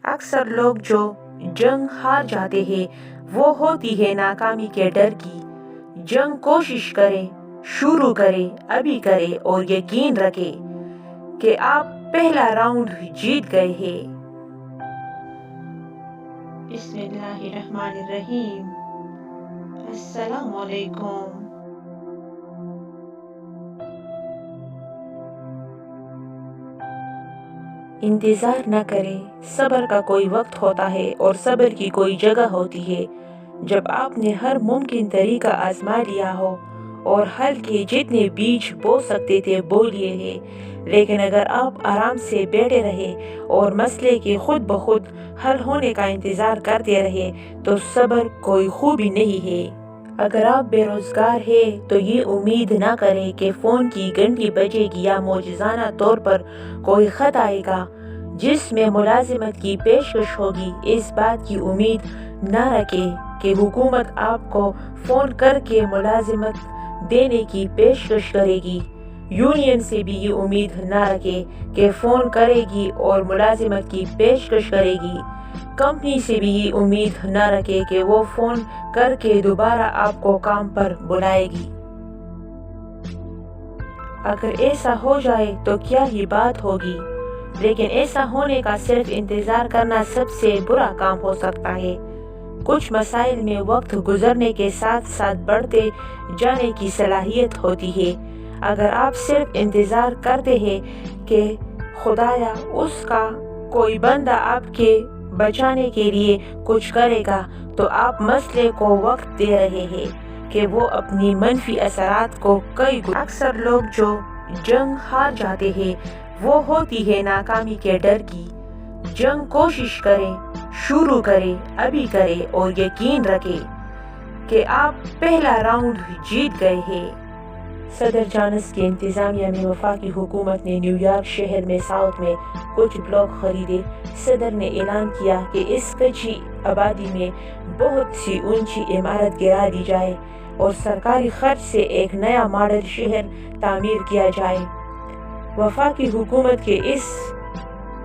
اکثر لوگ جو جنگ ہار جاتے ہیں وہ ہوتی ہے ناکامی کے ڈر کی۔ جنگ کوشش کریں، شروع کریں، ابھی کریں اور یقین رکھیں کہ آپ پہلا راؤنڈ جیت گئے ہیں۔ بسم اللہ الرحمن الرحیم۔ السلام علیکم۔ انتظار نہ کریں، صبر کا کوئی وقت ہوتا ہے اور صبر کی کوئی جگہ ہوتی ہے۔ جب آپ نے ہر ممکن طریقہ آزما لیا ہو اور حل کے جتنے بیج بو سکتے تھے بو لیے ہیں، لیکن اگر آپ آرام سے بیٹھے رہے اور مسئلے کے خود بخود حل ہونے کا انتظار کرتے رہے تو صبر کوئی خوبی نہیں ہے۔ اگر آپ بے روزگار ہیں تو یہ امید نہ کریں کہ فون کی گھنٹی بجے گی یا معجزانہ طور پر کوئی خط آئے گا جس میں ملازمت کی پیشکش ہوگی۔ اس بات کی امید نہ رکھیں کہ حکومت آپ کو فون کر کے ملازمت دینے کی پیشکش کرے گی۔ یونین سے بھی یہ امید نہ رکھیں کہ فون کرے گی اور ملازمت کی پیشکش کرے گی۔ کمپنی سے بھی یہ امید نہ رکھیں کہ وہ فون کر کے دوبارہ آپ کو کام پر بلائے گی۔ اگر ایسا ہو جائے تو کیا ہی بات ہوگی، لیکن ایسا ہونے کا صرف انتظار کرنا سب سے برا کام ہو سکتا ہے۔ کچھ مسائل میں وقت گزرنے کے ساتھ ساتھ بڑھتے جانے کی صلاحیت ہوتی ہے۔ اگر آپ صرف انتظار کرتے ہیں کہ خدایا اس کا کوئی بندہ آپ کے بچانے کے لیے کچھ کرے گا تو آپ مسئلے کو وقت دے رہے ہیں کہ وہ اپنی منفی اثرات کو اکثر لوگ جو جنگ ہار جاتے ہیں وہ ہوتی ہے ناکامی کے ڈر کی۔ جنگ کوشش کریں، شروع کریں، ابھی کریں اور یقین رکھیں کہ آپ پہلا راؤنڈ جیت گئے ہیں۔ صدر جانس کی انتظامیہ میں وفاقی حکومت نے نیو یارک شہر میں ساؤتھ میں کچھ بلاک خریدے۔ صدر نے اعلان کیا کہ اس کچی آبادی میں بہت سی اونچی عمارت گرا دی جائے اور سرکاری خرچ سے ایک نیا ماڈل شہر تعمیر کیا جائے۔ وفاقی حکومت کے اس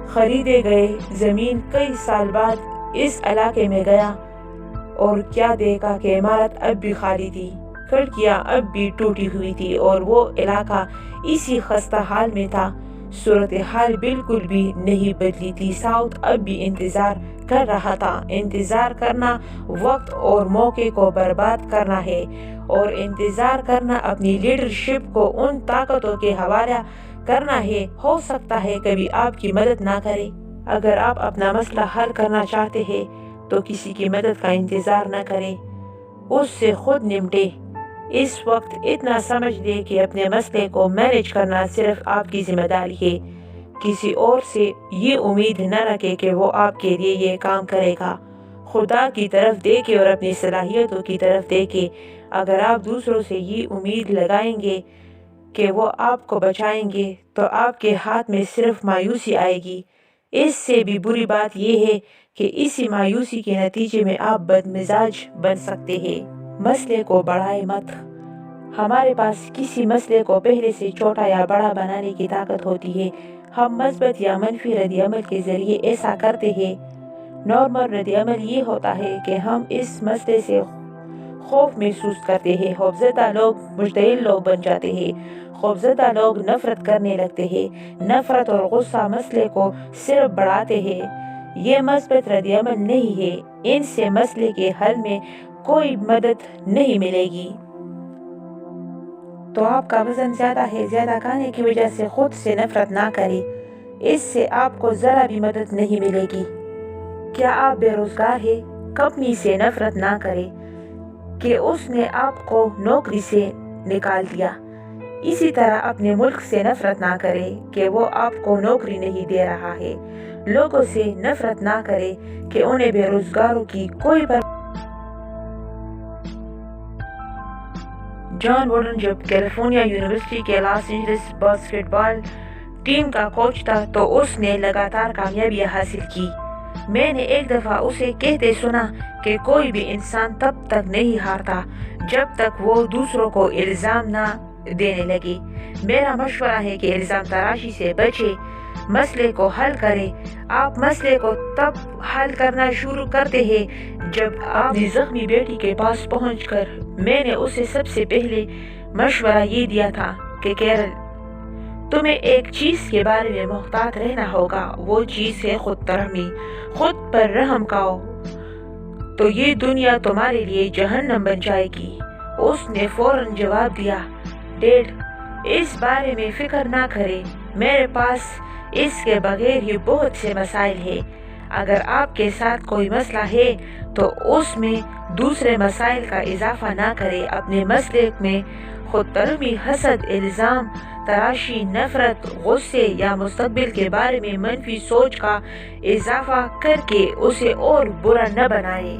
خریدے گئے زمین کئی سال بعد اس علاقے میں گیا اور کیا دیکھا کہ عمارت اب بھی خالی تھی، کھڑکیاں اب بھی ٹوٹی ہوئی تھی اور وہ علاقہ اسی خستہ حال میں تھا۔ صورتحال بالکل بھی نہیں بدلی تھی۔ ساؤتھ اب بھی انتظار کر رہا تھا۔ انتظار کرنا وقت اور موقع کو برباد کرنا ہے اور انتظار کرنا اپنی لیڈرشپ کو ان طاقتوں کے حوالے کرنا ہے۔ ہو سکتا ہے کبھی آپ کی مدد نہ کرے۔ اگر آپ اپنا مسئلہ حل کرنا چاہتے ہیں تو کسی کی مدد کا انتظار نہ کریں، اس سے خود نمٹیں۔ اس وقت اتنا سمجھ لیں کہ اپنے مسئلے کو مینیج کرنا صرف آپ کی ذمہ داری ہے۔ کسی اور سے یہ امید نہ رکھیں کہ وہ آپ کے لیے یہ کام کرے گا۔ خدا کی طرف دیکھیں اور اپنی صلاحیتوں کی طرف دیکھیں۔ اگر آپ دوسروں سے یہ امید لگائیں گے کہ وہ آپ کو بچائیں گے تو آپ کے ہاتھ میں صرف مایوسی آئے گی۔ اس سے بھی بری بات یہ ہے کہ اسی مایوسی کے نتیجے میں آپ بدمزاج بن سکتے ہیں۔ مسئلے کو بڑھائے مت۔ ہمارے پاس کسی مسئلے کو پہلے سے چھوٹا یا بڑا بنانے کی طاقت ہوتی ہے۔ ہم مثبت یا منفی رد عمل کے ذریعے ایسا کرتے ہیں۔ نارمل رد عمل یہ ہوتا ہے کہ ہم اس مسئلے سے خوف محسوس کرتے ہیں۔ خوفزدہ لوگ مشتعل لوگ بن جاتے ہیں۔ خوفزدہ لوگ نفرت کرنے لگتے ہیں۔ نفرت اور غصہ مسئلے کو صرف بڑھاتے ہیں۔ یہ مثبت رد عمل نہیں ہے۔ ان سے مسئلے کے حل میں کوئی مدد نہیں ملے گی۔ تو آپ کا وزن زیادہ ہے، زیادہ کھانے کی وجہ سے خود سے نفرت نہ کریں۔ اس سے آپ کو ذرا بھی مدد نہیں ملے گی۔ کیا آپ بے روزگار ہیں؟ کمپنی سے نفرت نہ کریں کہ اس نے آپ کو نوکری سے نکال دیا۔ اسی طرح اپنے ملک سے نفرت نہ کریں کہ وہ آپ کو نوکری نہیں دے رہا ہے۔ لوگوں سے نفرت نہ کریں کہ انہیں بے روزگاروں کی کوئی جان ووڈن جب کیلیفورنیا یونیورسٹی کے لاس اینجلس باسکٹ بال ٹیم کا کوچ تھا تو اس نے لگاتار کامیابیاں حاصل کی۔ میں نے ایک دفعہ اسے کہتے سنا کہ کوئی بھی انسان تب تک نہیں ہارتا جب تک وہ دوسروں کو الزام نہ دینے لگے۔ میرا مشورہ ہے کہ الزام تراشی سے بچیں۔ مسئلے کو حل کریں۔ آپ مسئلے کو تب حل کرنا شروع کرتے ہیں جب آپ اپنی زخمی بیٹی کے پاس پہنچ کر میں نے اسے سب سے پہلے مشورہ یہ دیا تھا کہ کیرل، تمہیں ایک چیز کے بارے میں محتاط رہنا ہوگا، وہ چیز ہے خود رحمی، خود پر رحم کھاؤ تو یہ دنیا تمہارے لیے جہنم بن جائے گی۔ اس نے فوراً جواب دیا، ڈیڈ اس بارے میں فکر نہ کریں، میرے پاس اس کے بغیر ہی بہت سے مسائل ہیں۔ اگر آپ کے ساتھ کوئی مسئلہ ہے تو اس میں دوسرے مسائل کا اضافہ نہ کریں۔ اپنے مسئلے میں خود رحمی، حسد، الزام تراشی، نفرت، غصے یا مستقبل کے بارے میں منفی سوچ کا اضافہ کر کے اسے اور برا نہ بنائیں۔